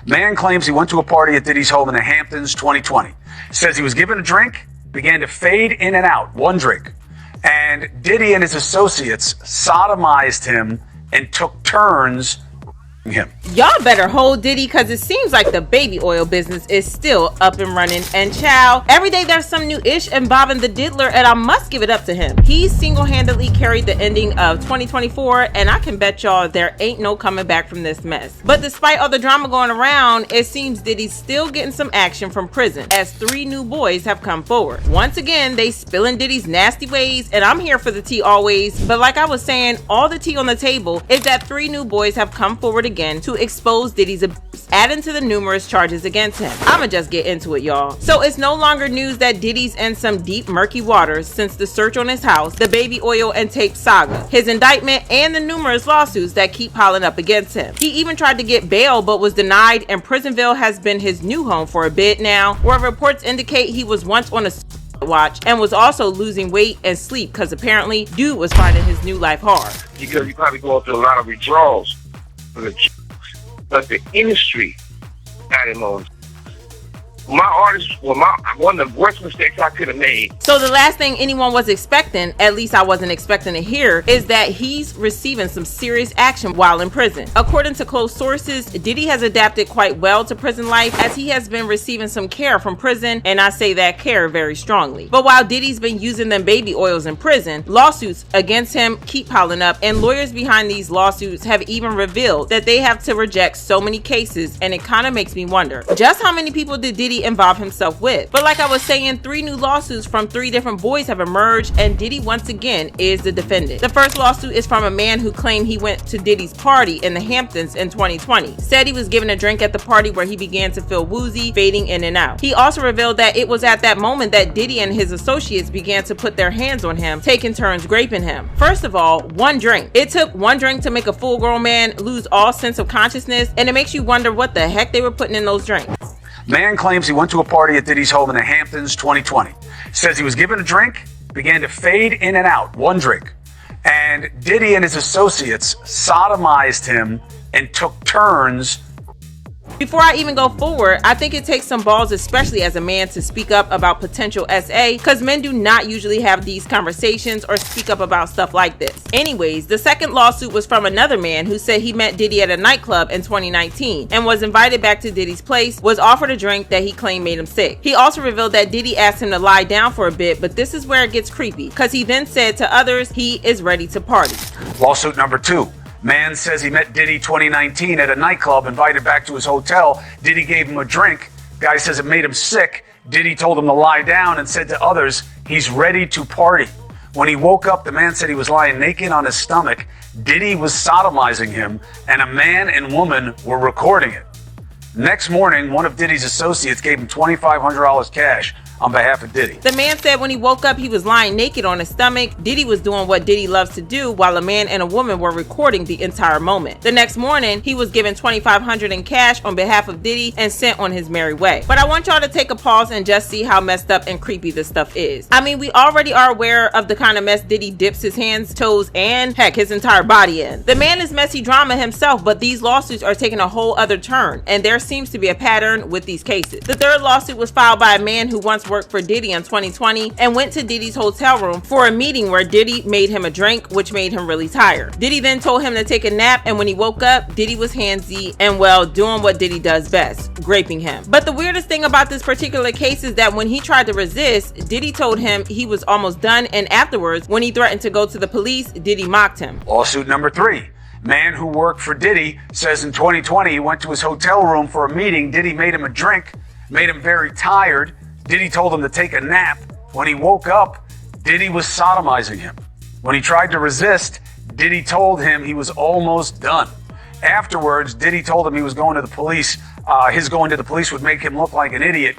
Man claims he went to a party at Diddy's home in the Hamptons 2020. Says he was given a drink, began to fade in and out, one drink. And Diddy and his associates sodomized him and took turns him. Y'all better hold Diddy, because it seems like the baby oil business is still up and running. And child, every day there's some new ish involving the diddler, and I must give it up to him. He single-handedly carried the ending of 2024, and I can bet y'all there ain't no coming back from this mess. But despite all the drama going around, it seems Diddy's still getting some action from prison, as 3 new boys have come forward. Once again, they spilling Diddy's nasty ways, and I'm here for the tea always. But like I was saying, all the tea on the table is that 3 new boys have come forward again to expose Diddy's abuse, adding to the numerous charges against him. I'ma just get into it, y'all. So it's no longer news that Diddy's in some deep murky waters since the search on his house, the baby oil and tape saga, his indictment, and the numerous lawsuits that keep piling up against him. He even tried to get bail but was denied, and Prisonville has been his new home for a bit now, where reports indicate he was once on a watch and was also losing weight and sleep because apparently dude was finding his new life hard. Because you probably go through a lot of withdrawals. But the industry got him on. My artist, one of the worst mistakes I could have made. So the last thing anyone was expecting, at least I wasn't expecting to hear, is that he's receiving some serious action while in prison. According to close sources, Diddy has adapted quite well to prison life, as he has been receiving some care from prison, and I say that care very strongly. But while Diddy's been using them baby oils in prison, lawsuits against him keep piling up, and lawyers behind these lawsuits have even revealed that they have to reject so many cases, and it kind of makes me wonder just how many people did Diddy involve himself with. But like I was saying, 3 new lawsuits from 3 different boys have emerged, and Diddy once again is the defendant. The first lawsuit is from a man who claimed he went to Diddy's party in the Hamptons in 2020. Said he was given a drink at the party where he began to feel woozy, fading in and out. He also revealed that it was at that moment that Diddy and his associates began to put their hands on him, taking turns graping him. First of all, one drink. It took one drink to make a full-grown man lose all sense of consciousness, and it makes you wonder what the heck they were putting in those drinks. Man claims he went to a party at Diddy's home in the Hamptons 2020. Says he was given a drink, began to fade in and out, one drink. And Diddy and his associates sodomized him and took turns. Before I even go forward, I think it takes some balls, especially as a man, to speak up about potential SA, because men do not usually have these conversations or speak up about stuff like this. Anyways, the second lawsuit was from another man who said he met Diddy at a nightclub in 2019 and was invited back to Diddy's place, was offered a drink that he claimed made him sick. He also revealed that Diddy asked him to lie down for a bit, but this is where it gets creepy, because he then said to others he is ready to party. Lawsuit number 2. Man says he met Diddy 2019 at a nightclub, invited back to his hotel. Diddy gave him a drink. Guy says it made him sick. Diddy told him to lie down and said to others he's ready to party. When he woke up, the man said he was lying naked on his stomach. Diddy was sodomizing him, and a man and woman were recording it. Next morning, one of Diddy's associates gave him $2,500 cash on behalf of Diddy. The man said when he woke up, he was lying naked on his stomach. Diddy was doing what Diddy loves to do, while a man and a woman were recording the entire moment. The next morning, he was given $2,500 in cash on behalf of Diddy and sent on his merry way. But I want y'all to take a pause and just see how messed up and creepy this stuff is. I mean, we already are aware of the kind of mess Diddy dips his hands, toes, and heck, his entire body in. The man is messy drama himself, but these lawsuits are taking a whole other turn, and there seems to be a pattern with these cases. The third lawsuit was filed by a man who once worked for Diddy in 2020 and went to Diddy's hotel room for a meeting where Diddy made him a drink, which made him really tired. Diddy then told him to take a nap, and when he woke up, Diddy was handsy and, well, doing what Diddy does best, graping him. But the weirdest thing about this particular case is that when he tried to resist, Diddy told him he was almost done, and afterwards, when he threatened to go to the police, Diddy mocked him. Lawsuit number 3. Man who worked for Diddy says in 2020 he went to his hotel room for a meeting. Diddy made him a drink, made him very tired. Diddy told him to take a nap. When he woke up, Diddy was sodomizing him. When he tried to resist, Diddy told him he was almost done. Afterwards, Diddy told him he was going to the police. His going to the police would make him look like an idiot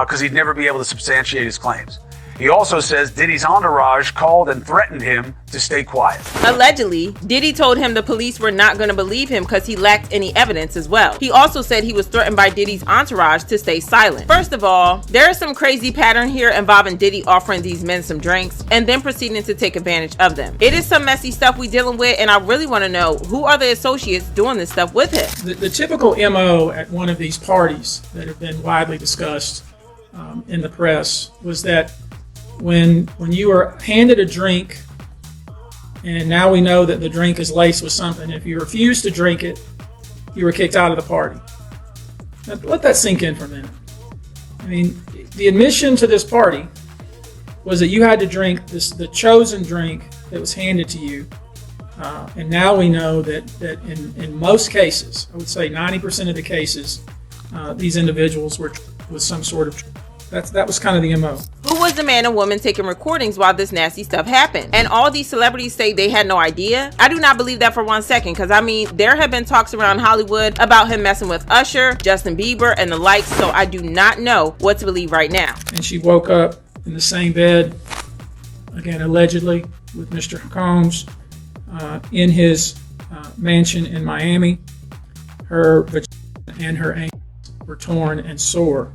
because he'd never be able to substantiate his claims. He also says Diddy's entourage called and threatened him to stay quiet. Allegedly, Diddy told him the police were not going to believe him because he lacked any evidence as well. He also said he was threatened by Diddy's entourage to stay silent. First of all, there is some crazy pattern here involving Diddy offering these men some drinks and then proceeding to take advantage of them. It is some messy stuff we dealing with, and I really want to know who are the associates doing this stuff with him. The typical MO at one of these parties that have been widely discussed in the press was that when you were handed a drink, and now we know that the drink is laced with something, if you refused to drink it, you were kicked out of the party. Now, let that sink in for a minute. I mean, the admission to this party was that you had to drink the chosen drink that was handed to you. And now we know that in most cases, I would say 90% of the cases, these individuals were with some sort of. That was kind of the MO. Who was the man and woman taking recordings while this nasty stuff happened? And all these celebrities say they had no idea? I do not believe that for 1 second, because I mean, there have been talks around Hollywood about him messing with Usher, Justin Bieber, and the likes, so I do not know what to believe right now. And she woke up in the same bed, again, allegedly, with Mr. Combs in his mansion in Miami. Her vagina and her ankles were torn and sore.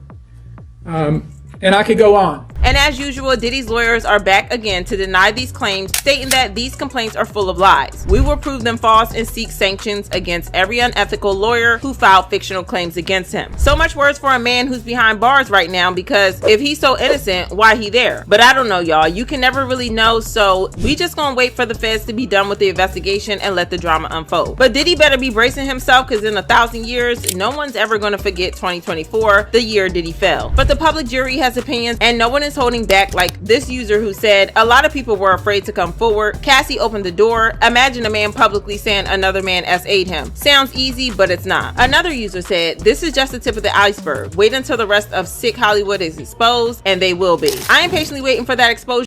And I could go on. And as usual, Diddy's lawyers are back again to deny these claims, stating that these complaints are full of lies. We will prove them false and seek sanctions against every unethical lawyer who filed fictional claims against him. So much worse for a man who's behind bars right now, because if he's so innocent, why he there? But I don't know, y'all. You can never really know, so we just gonna wait for the feds to be done with the investigation and let the drama unfold. But Diddy better be bracing himself, because in 1,000 years, no one's ever gonna forget 2024, the year Diddy fell. But the public jury has opinions, and no one is holding back, like this user who said a lot of people were afraid to come forward. Cassie opened the door. Imagine a man publicly saying another man SA'd him. Sounds easy, but it's not. Another user said, this is just the tip of the iceberg. Wait until the rest of sick Hollywood is exposed, and they will be. I am patiently waiting for that exposure.